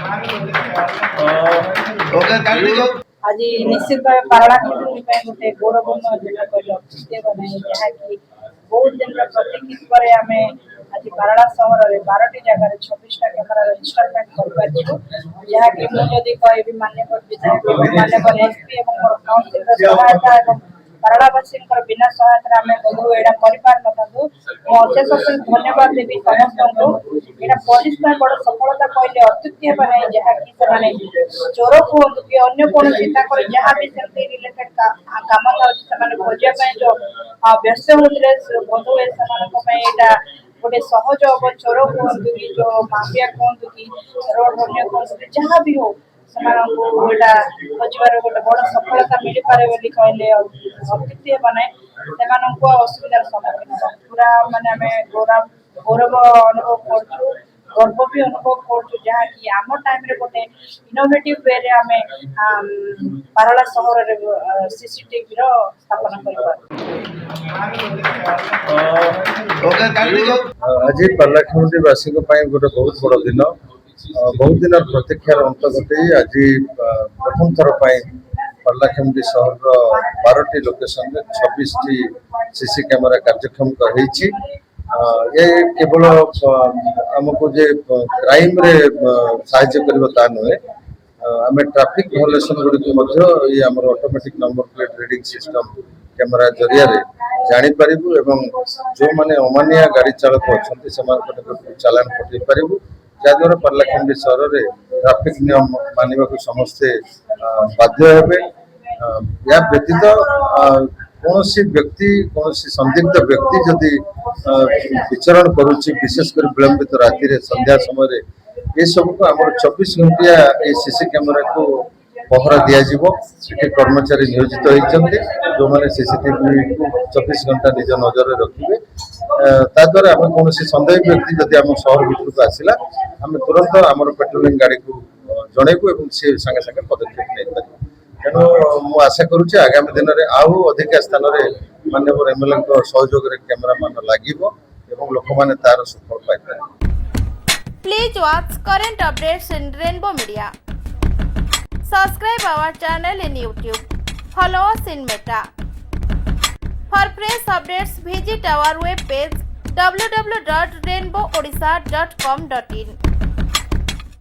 आज निश्चित भाव पारड़ा गोटे गौरवपूर्ण दिन कहले जहाँकि बहुत दिन प्रतीक्षित पर आम आज पारड़ा सहर में 12टी जगह 26टा कैमेरा इनस्टॉलमेंट कर जहाँकि मुझे कह मान्यवर विधायक मान्यवर एसपी और काउंसिल सहायता पारड़ावासी बिना सहायता आम बधु यहाँ कर अशेष अशेष धन्यवाद देवी समस्त यहाँ पुलिस बड़ सफलता कहले अत्युक्ति हे ना जहाँकि चोर कहतु कि अन्य कौन जहाँ भी रिलेटेड कम था खोजा जो व्यस्त होते बधु यहाँ गोटे सहज हम चोर कहतु कि जो माफिया कहतु कि रोड अन्य कहतु जहाँ भी हो खोजार गोटे बड़ सफलता मिल पारे कहले अत्युक्ति हे ना असुविधार सम्मुखीन पूरा माने गौरव अनुभव कर गर्व भी अनुभव कर जहाँकि आम टाइम रे गोटे इनोवेटिव वे रे आमे पारड़ा सहर रे सीसीटीवी रो स्थापना आज पारलाखेमुंडी वासी गोटे बहुत बड़ दिन बहुत दिन प्रतीक्षार अंत घटे आज प्रथम थर पारलाखेमुंडी सहर 12टी लोकेशन 26टी सीसी कैमेरा कार्यक्षम होईछि। ये केवल आमको जे क्राइम रे साहाय्य करबा नुहे आम ट्रैफिक वायोलेशन गुड़ी ये आम automatic number plate reading system camera जरिया जानी पारिबु एवं जो माने अमानिया गाड़ी चालक अच्छा से चालान पठे पारिबु जहाद्वारा पारलाखेमुंडी सहर में ट्रैफिक नियम मानिबा समस्ते बाध्य हेबे। या व्यतीत कौन व्यक्ति कौन संदिग्ध व्यक्ति जदि विचरण करुच्ची विशेषकर विलंबित राति संध्या समय ये सब को आम 24 घंटिया सीसी कैमेरा को पहरा दिज्व कर्मचारी नियोजित होती जो मैंने सीसीटीवी को 24 घंटा निज नजर रखिए ताद्वारा आम कौन सन्देह व्यक्ति जदि आम सहर भर को आसला आम तुरंत आम पेट्रोलिंग गाड़ी को जनइबू और सी सागे सागे पदक्षेप नहीं पार तेणु मु आशा करुच्ची आगामी दिन में आउ अधिक स्थान में माननीय एमएलए सहयोग कैमेरा मान लगे लोक मैंने तार सुफल Piper. Please watch current updates in Rainbow Media. Subscribe our channel in YouTube. Follow us in Meta. For fresh updates, visit our webpage www.rainbowodisha.com.in.